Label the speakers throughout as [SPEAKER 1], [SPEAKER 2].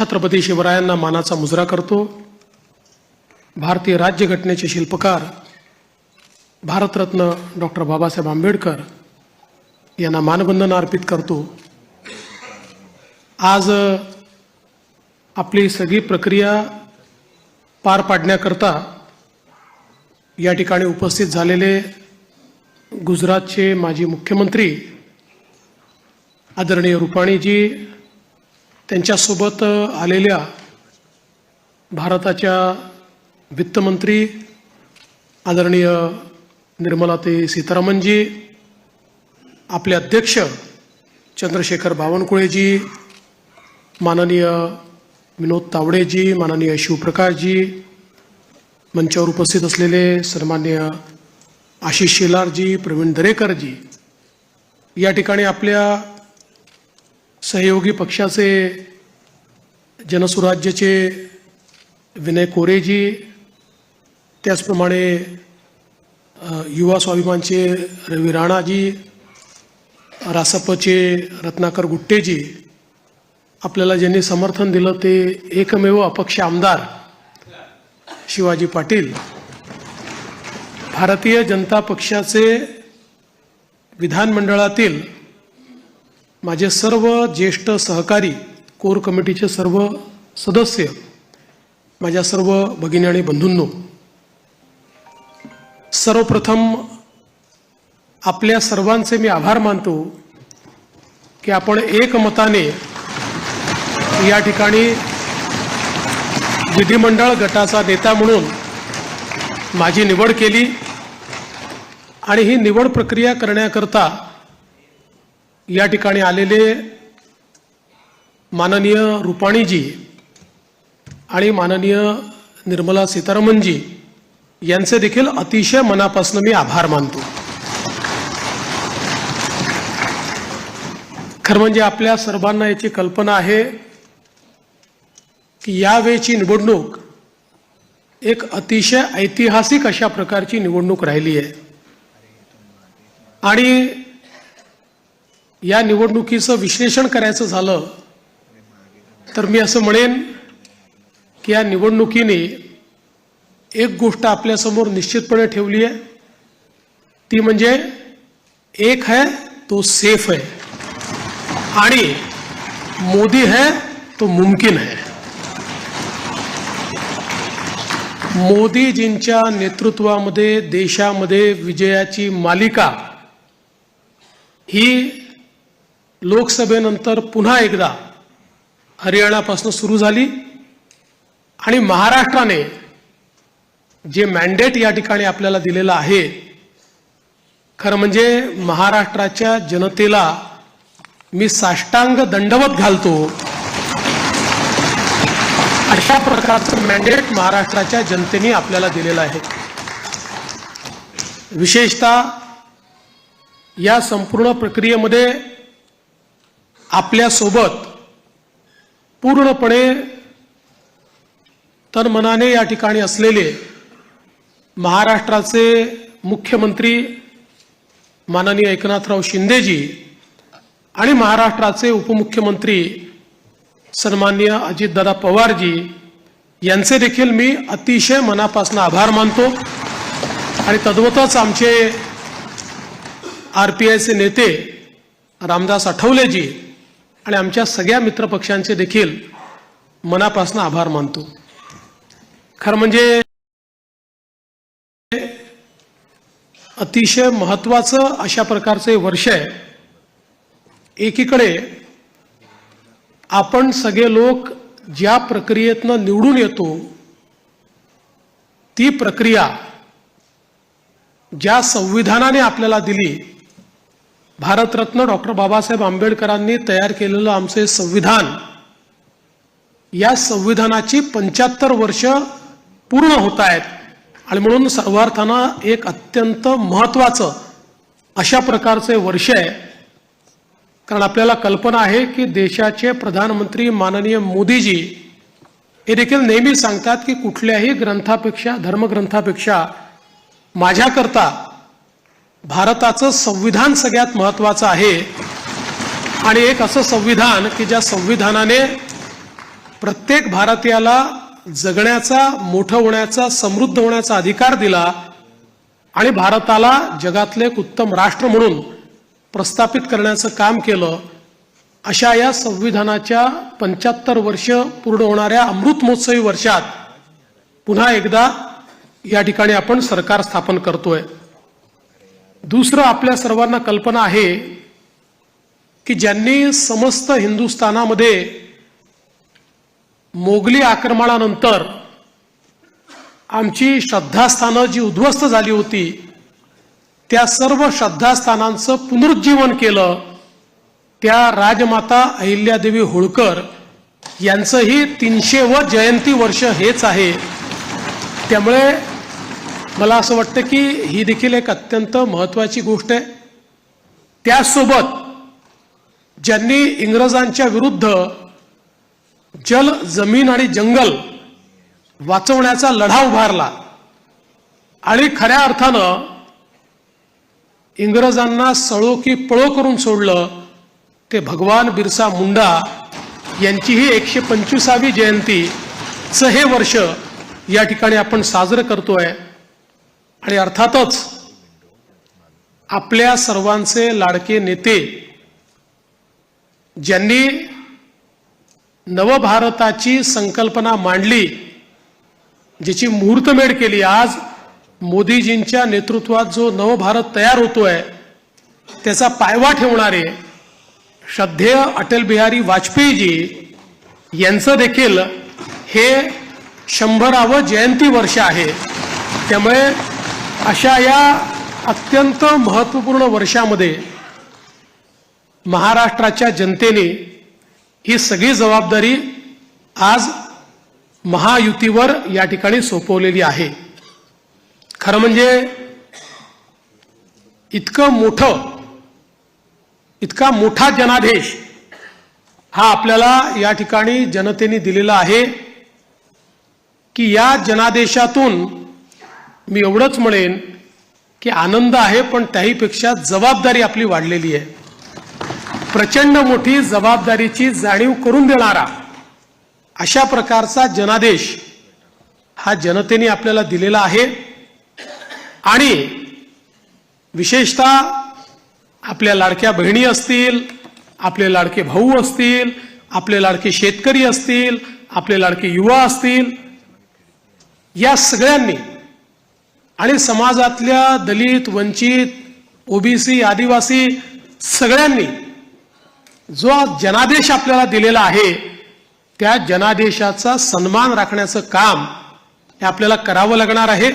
[SPEAKER 1] छत्रपती शिवरायांना मानाचा मुजरा करतो। भारतीय राज्यघटनेचे शिल्पकार भारतरत्न डॉक्टर बाबासाहेब आंबेडकर यांना मानवंदना अर्पित करतो। आज आपली सगळी प्रक्रिया पार पाडण्याकरता या ठिकाणी उपस्थित झालेले गुजरातचे माजी मुख्यमंत्री आदरणीय रूपाणीजी, त्यांच्यासोबत आलेल्या भारताच्या वित्तमंत्री आदरणीय निर्मलाताई सीतारामनजी, आपले अध्यक्ष चंद्रशेखर बावनकुळेजी, माननीय विनोद तावडेजी, माननीय शिवप्रकाशजी, मंचावर उपस्थित असलेले सन्माननीय आशिष शेलारजी, प्रवीण दरेकरजी, या ठिकाणी आपल्या सहयोगी पक्षाचे जनसुराज्यचे विनय कोरेजी, त्याचप्रमाणे युवा स्वाभिमानचे रवी राणाजी, रासपचे रत्नाकर गुट्टेजी, आपल्याला ज्यांनी समर्थन दिलं ते एकमेव अपक्ष आमदार शिवाजी पाटील, भारतीय जनता पक्षाचे विधानमंडळातील माझे सर्व ज्येष्ठ सहकारी, कोर कमिटीचे सर्व सदस्य, माझ्या सर्व भगिनी आणि बंधूंनो, सर्वप्रथम आपल्या सर्वांचे मी आभार मानतो की आपण एकमताने या ठिकाणी विधिमंडळ गटाचा नेता म्हणून माझी निवड केली आणि ही निवड प्रक्रिया करण्याकरता या ठिकाणी आलेले माननीय रूपाणीजी आणि माननीय निर्मला सीतारामनजी यांचे देखील अतिशय मनापासून मी आभार मानतो। खरं म्हणजे आपल्या सर्वांना याची कल्पना आहे की यावेळची निवडणूक एक अतिशय ऐतिहासिक अशा प्रकारची निवडणूक राहिली आहे आणि या निवडणुकीचं विश्लेषण करायचं झालं तर मी असं म्हणेन की या निवडणुकीने एक गोष्ट आपल्यासमोर निश्चितपणे ठेवली आहे, ती म्हणजे एक है तो सेफ है आणि मोदी है तो मुमकिन है। मोदीजींच्या नेतृत्वामध्ये देशामध्ये विजयाची मालिका ही लोकसभेनंतर पुन्हा एकदा हरियाणापासून सुरू झाली आणि महाराष्ट्राने जे मॅन्डेट या ठिकाणी आपल्याला दिलेलं आहे, खरं म्हणजे महाराष्ट्राच्या जनतेला मी साष्टांग दंडवत घालतो, अशा प्रकारचं मॅन्डेट महाराष्ट्राच्या जनतेने आपल्याला दिलेलं आहे। विशेषतः या संपूर्ण प्रक्रियेमध्ये आपल्यासोबत पूर्णपणे तनमनाने या ठिकाणी असलेले महाराष्ट्राचे मुख्यमंत्री माननीय एकनाथराव शिंदेजी आणि महाराष्ट्राचे उपमुख्यमंत्री सन्माननीय अजितदादा पवारजी यांचे देखील मी अतिशय मनापासून आभार मानतो आणि तद्वतच आमचे आरपीआयचे नेते रामदास आठवलेजी आणि आमच्या सगळ्या मित्रपक्षांचे देखील मनापासून आभार मानतो। खरं म्हणजे अतिशय महत्त्वाचं अशा प्रकारचे वर्ष आहे। एकीकडे आपण सगळे लोक ज्या प्रक्रियेतनं निवडून येतो ती प्रक्रिया ज्या संविधानाने आपल्याला दिली, भारतरत्न डॉक्टर बाबासाहेब आंबेडकरांनी तयार केलेलं आमचे संविधान, या संविधानाची 75 वर्ष पूर्ण होत आहेत आणि म्हणून सर्वार्थानं एक अत्यंत महत्त्वाचं अशा प्रकारचे वर्ष आहे। कारण आपल्याला कल्पना आहे की देशाचे प्रधानमंत्री माननीय मोदीजी हे देखील नेहमी सांगतात की कुठल्याही ग्रंथापेक्षा, धर्मग्रंथापेक्षा माझ्याकरता भारताचं संविधान सगळ्यात महत्त्वाचं आहे आणि एक असं संविधान की ज्या संविधानाने प्रत्येक भारतीयाला जगण्याचा, मोठं होण्याचा, समृद्ध होण्याचा अधिकार दिला आणि भारताला जगातले एक उत्तम राष्ट्र म्हणून प्रस्थापित करण्याचं काम केलं. अशा या संविधानाच्या 75 वर्ष पूर्ण होणाऱ्या अमृत महोत्सवी वर्षात पुन्हा एकदा या ठिकाणी आपण सरकार स्थापन करतोय. दुसरं, आपल्या सर्वांना कल्पना आहे की ज्यांनी समस्त हिंदुस्थानामध्ये मोगली आक्रमणानंतर आमची श्रद्धास्थानं जी उद्ध्वस्त झाली होती त्या सर्व श्रद्धास्थानांचं पुनरुज्जीवन केलं, त्या राजमाता अहिल्यादेवी होळकर यांचंही 300व जयंती वर्ष हेच आहे. त्यामुळे मला असं वाटतं की ही देखील एक अत्यंत महत्त्वाची गोष्ट आहे. त्यासोबत ज्यांनी इंग्रजांच्या विरुद्ध जल, जमीन आणि जंगल वाचवण्याचा लढा उभारला आणि खऱ्या अर्थानं इंग्रजांना सळो की पळो करून सोडलं, ते भगवान बिरसा मुंडा यांचीही 125वी जयंतीचं हे वर्ष या ठिकाणी आपण साजरं करतोय. आणि अर्थातच आपल्या सर्वांचे लाडके नेते ज्यांनी नवभारताची संकल्पना मांडली, ज्याची मुहूर्तमेढ केली, आज मोदीजींच्या नेतृत्वात जो नवभारत तयार होतोय त्याचा पायवा ठेवणारे श्रद्धेय अटल बिहारी वाजपेयीजी यांचं देखील हे 100वे जयंती वर्ष आहे. त्यामुळे अशा या अत्यंत महत्त्वपूर्ण वर्षामध्ये महाराष्ट्राच्या जनतेने ही सगळी जबाबदारी आज महायुतीवर या ठिकाणी सोपवलेली आहे. खरं म्हणजे इतका मोठा जनादेश हा आपल्याला या ठिकाणी जनतेने दिलेला आहे की या जनादेशातून मी एवढंच म्हणेन की आनंद आहे, पण त्याहीपेक्षा जबाबदारी आपली वाढलेली आहे. प्रचंड मोठी जबाबदारीची जाणीव करून देणारा अशा प्रकारचा जनादेश हा जनतेने आपल्याला दिलेला आहे. आणि विशेषतः आपल्या लाडक्या बहिणी असतील, आपले लाडके भाऊ असतील, आपले लाडके शेतकरी असतील, आपले लाडके युवा असतील, या सगळ्यांनी आणि समाजातल्या दलित, वंचित, ओबीसी, आदिवासी सगळ्यांनी जो जनादेश आपल्याला दिलेला आहे त्या जनादेशाचा सन्मान राखण्याचं काम हे आपल्याला करावं लागणार आहे.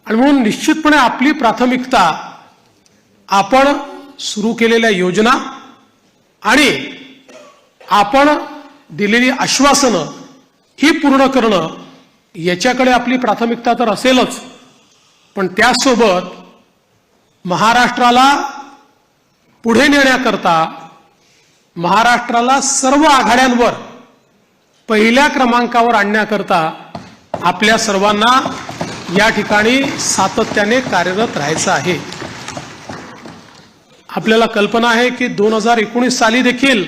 [SPEAKER 1] आणि म्हणून निश्चितपणे आपली प्राथमिकता आपण सुरू केलेल्या योजना आणि आपण दिलेली आश्वासनं ही पूर्ण करणं याच्याकडे आपली प्राथमिकता तर असेलच, पण त्यासोबत महाराष्ट्राला पुढे नेण्याकरता, महाराष्ट्राला सर्व आघाड्यांवर पहिल्या क्रमांकावर आणण्याकरता आपल्या सर्वांना या ठिकाणी सातत्याने कार्यरत राहायचं आहे. आपल्याला कल्पना आहे की 2019 साली देखील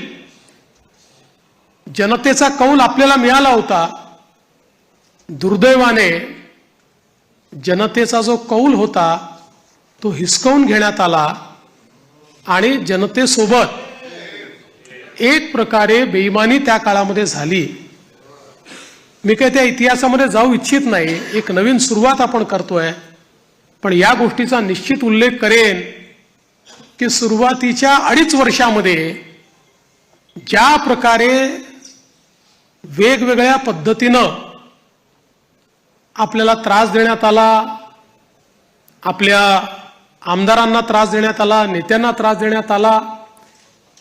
[SPEAKER 1] जनतेचा कौल आपल्याला मिळाला होता. दुर्दैवाने जनतेचा जो कौल होता तो हिसकावून घेण्यात आला आणि जनतेसोबत एक प्रकारे बेईमानी त्या काळामध्ये झाली. मी काही त्या इतिहासामध्ये जाऊ इच्छित नाही, एक नवीन सुरुवात आपण करतोय, पण या गोष्टीचा निश्चित उल्लेख करेन की सुरुवातीच्या 2.5 वर्षामध्ये ज्या प्रकारे वेगवेगळ्या पद्धतीनं आपल्याला त्रास देण्यात आला, आपल्या आमदारांना त्रास देण्यात आला, नेत्यांना त्रास देण्यात आला,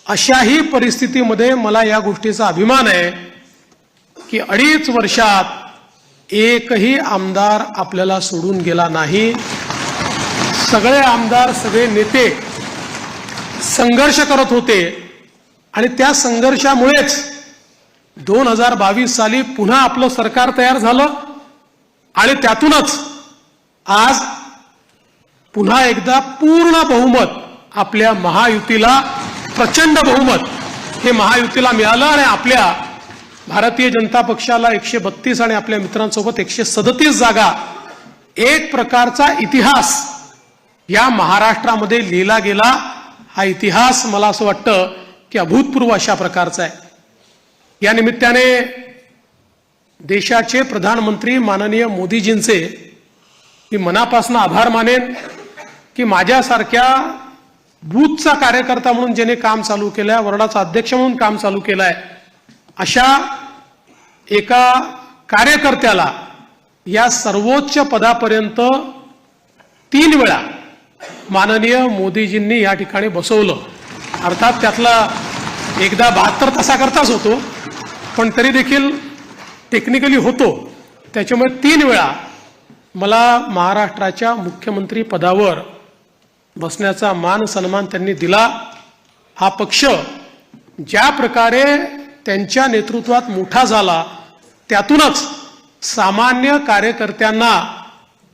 [SPEAKER 1] अशाही परिस्थितीमध्ये मला या गोष्टीचा अभिमान आहे की 2.5 वर्षात एकही आमदार आपल्याला सोडून गेला नाही. सगळे आमदार, सगळे नेते संघर्ष करत होते आणि त्या संघर्षामुळेच 2022 साली पुन्हा आपलं सरकार तयार झालं आणि त्यातूनच आज पुन्हा एकदा पूर्ण बहुमत आपल्या महायुतीला, प्रचंड बहुमत हे महायुतीला मिळालं आणि आपल्या भारतीय जनता पक्षाला 132 आणि आपल्या मित्रांसोबत 137 जागा, एक प्रकारचा इतिहास या महाराष्ट्रामध्ये लिहिला गेला. हा इतिहास मला असं वाटतं की अभूतपूर्व अशा प्रकारचा आहे. या निमित्ताने देशाचे प्रधानमंत्री माननीय मोदीजींचे मी मनापासून आभार मानेन की माझ्यासारख्या बूथचा कार्यकर्ता म्हणून ज्याने काम चालू केलंय, वर्डाचा अध्यक्ष म्हणून काम चालू केलंय, अशा एका कार्यकर्त्याला या सर्वोच्च पदापर्यंत 3 वेळा माननीय मोदीजींनी या ठिकाणी बसवलं. अर्थात त्यातला एकदा 72 तासाकरताच होतो, पण तरी देखील टेक्निकली होतो. त्याच्यामुळे 3 वेळा मला महाराष्ट्राच्या मुख्यमंत्री पदावर बसण्याचा मान सन्मान त्यांनी दिला. हा पक्ष ज्या प्रकारे त्यांच्या नेतृत्वात मोठा झाला, त्यातूनच सामान्य कार्यकर्त्यांना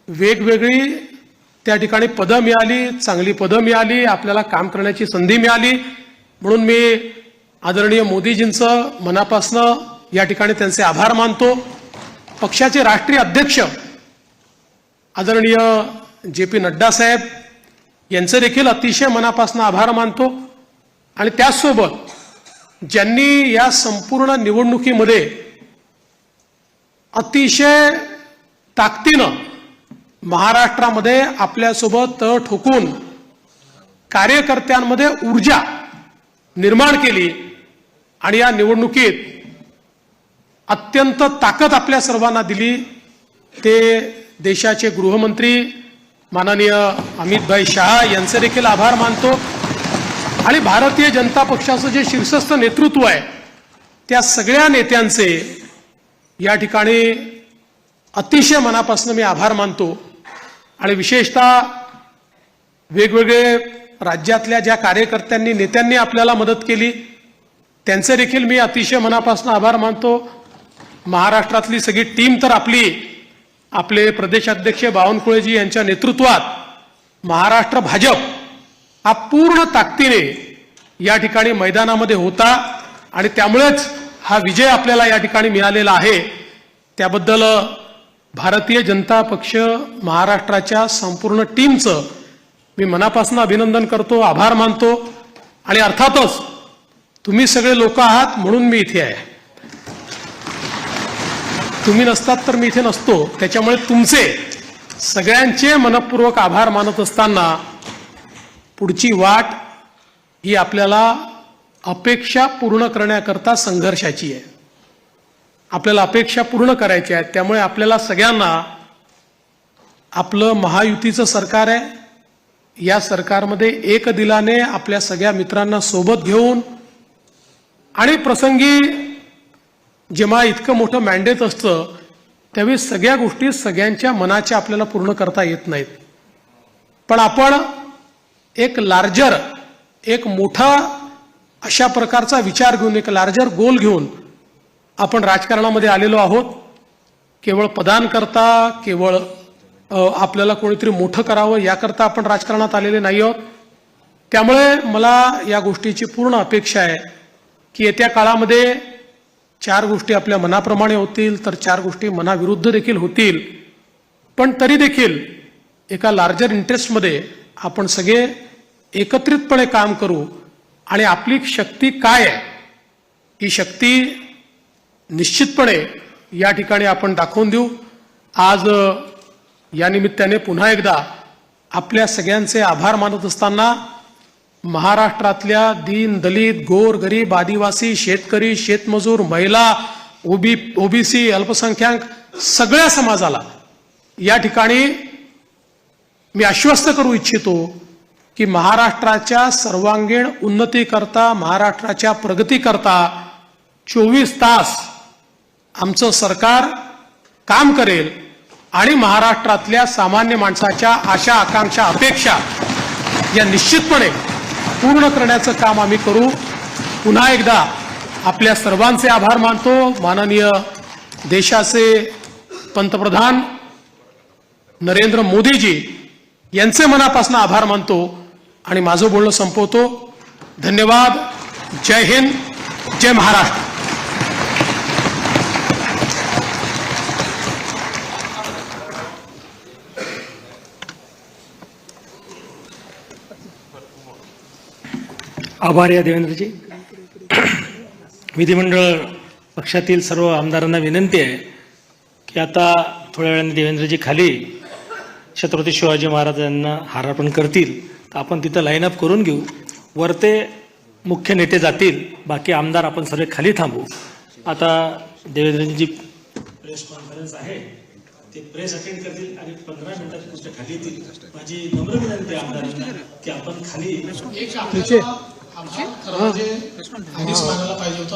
[SPEAKER 1] वेगवेगळी त्या ठिकाणी पदं मिळाली, चांगली पदं मिळाली, आपल्याला काम करण्याची संधी मिळाली. म्हणून मी आदरणीय मोदीजींचं मनापासून या ठिकाणी त्यांचे आभार मानतो. पक्षाचे राष्ट्रीय अध्यक्ष आदरणीय JP नड्डा साहेब यांचे देखील अतिशय मनापासून आभार मानतो. आणि त्याचसोबत ज्यांनी या संपूर्ण निवडणुकीमध्ये अतिशय ताकदीनं महाराष्ट्रामध्ये आपल्यासोबत तळ ठोकून कार्यकर्त्यांमध्ये ऊर्जा निर्माण केली आणि या निवडणुकीत अत्यंत ताकद आपल्या सर्वांना दिली, ते देशाचे गृहमंत्री माननीय अमितभाई शहा यांचे देखील आभार मानतो. आणि भारतीय जनता पक्षाचं जे शीर्षस्थ नेतृत्व आहे, त्या सगळ्या नेत्यांचे या ठिकाणी अतिशय मनापासून मी आभार मानतो. आणि विशेषतः वेगवेगळे राज्यातल्या ज्या कार्यकर्त्यांनी नेत्यांनी आपल्याला मदत केली, त्यांचे देखील मी अतिशय मनापासून आभार मानतो. महाराष्ट्रातली सगळी टीम तर आपले प्रदेशाध्यक्ष बावनकुळेजी यांच्या नेतृत्वात महाराष्ट्र भाजप हा पूर्ण ताकदीने या ठिकाणी मैदानामध्ये होता आणि त्यामुळेच हा विजय आपल्याला या ठिकाणी मिळालेला आहे. त्याबद्दल भारतीय जनता पक्ष महाराष्ट्राच्या संपूर्ण टीमचं मी मनापासून अभिनंदन करतो, आभार मानतो. आणि अर्थातच तुम्ही सगळे लोक आहात म्हणून मी इथे आहे. तुम्ही नसतात तर मी इथे नसतो. त्याच्यामुळे तुमचे सगळ्यांचे मनपूर्वक आभार मानत असताना पुढची वाट ही आपल्याला अपेक्षा पूर्ण करण्याकरता संघर्षाची आहे. आपल्याला अपेक्षा पूर्ण करायची आहेत. त्यामुळे आपल्याला सगळ्यांना आपलं महायुतीचं सरकार आहे, या सरकारमध्ये एक दिलाने आपल्या सगळ्या मित्रांना सोबत घेऊन आणि प्रसंगी जेव्हा इतकं मोठं मॅन्डेट असतं त्यावेळी सगळ्या गोष्टी सगळ्यांच्या मनाच्या आपल्याला पूर्ण करता येत नाहीत. पण आपण एक लार्जर, एक मोठा अशा प्रकारचा विचार घेऊन, एक लार्जर गोल घेऊन आपण राजकारणामध्ये आलेलो आहोत. केवळ पदांकरता, केवळ आपल्याला कोणीतरी मोठं करावं याकरता आपण राजकारणात आलेले नाही आहोत. त्यामुळे मला या गोष्टीची पूर्ण अपेक्षा आहे की येत्या काळामध्ये 4 गोष्टी आपल्या मनाप्रमाणे होतील, तर 4 गोष्टी मनाविरुद्ध देखील होतील. पण तरी देखील एका लार्जर इंटरेस्टमध्ये आपण सगळे एकत्रितपणे काम करू आणि आपली शक्ती काय आहे ही शक्ती निश्चितपणे या ठिकाणी आपण दाखवून देऊ. आज या निमित्ताने पुन्हा एकदा आपल्या सगळ्यांचे आभार मानत असताना महाराष्ट्रातल्या दीन, दलित, गोर, गरीब, आदिवासी, शेतकरी, शेतमजूर, महिला, ओबीसी, अल्पसंख्याक सगळ्या समाजाला या ठिकाणी मी आश्वस्त करू इच्छितो की महाराष्ट्राच्या सर्वांगीण उन्नतीकरता, महाराष्ट्राच्या प्रगतीकरता 24 तास आमचं सरकार काम करेल आणि महाराष्ट्रातल्या सामान्य माणसाच्या आशा, आकांक्षा, अपेक्षा या निश्चितपणे पूर्ण करण्याचं काम आम्ही करू. पुन्हा एकदा आपल्या सर्वांचे आभार मानतो. माननीय देशाचे पंतप्रधान नरेंद्र मोदीजी यांचे मनापासून आभार मानतो आणि माझं बोलणं संपवतो. धन्यवाद. जय हिंद, जय महाराष्ट्र.
[SPEAKER 2] आभार आहे देवेंद्रजी. विधिमंडळ पक्षातील सर्व आमदारांना विनंती आहे की आता थोड्या वेळाने देवेंद्रजी खाली छत्रपती शिवाजी महाराजांना हारार्पण करतील तर आपण तिथं लाईनअप करून घेऊ. वरते मुख्य नेते जातील, बाकी आमदार आपण सर्व खाली थांबू. आता देवेंद्रजी प्रेस कॉन्फरन्स आहे ते प्रेस अटेंड करतील आणि 15 मिनिटात पुस्तक खाली येतील. माझी नम्र विनंती आहे आमदारांना की आपण खाली
[SPEAKER 1] एक आपल्याला आभार खरं म्हणजे आधीच मानायला पाहिजे होतं.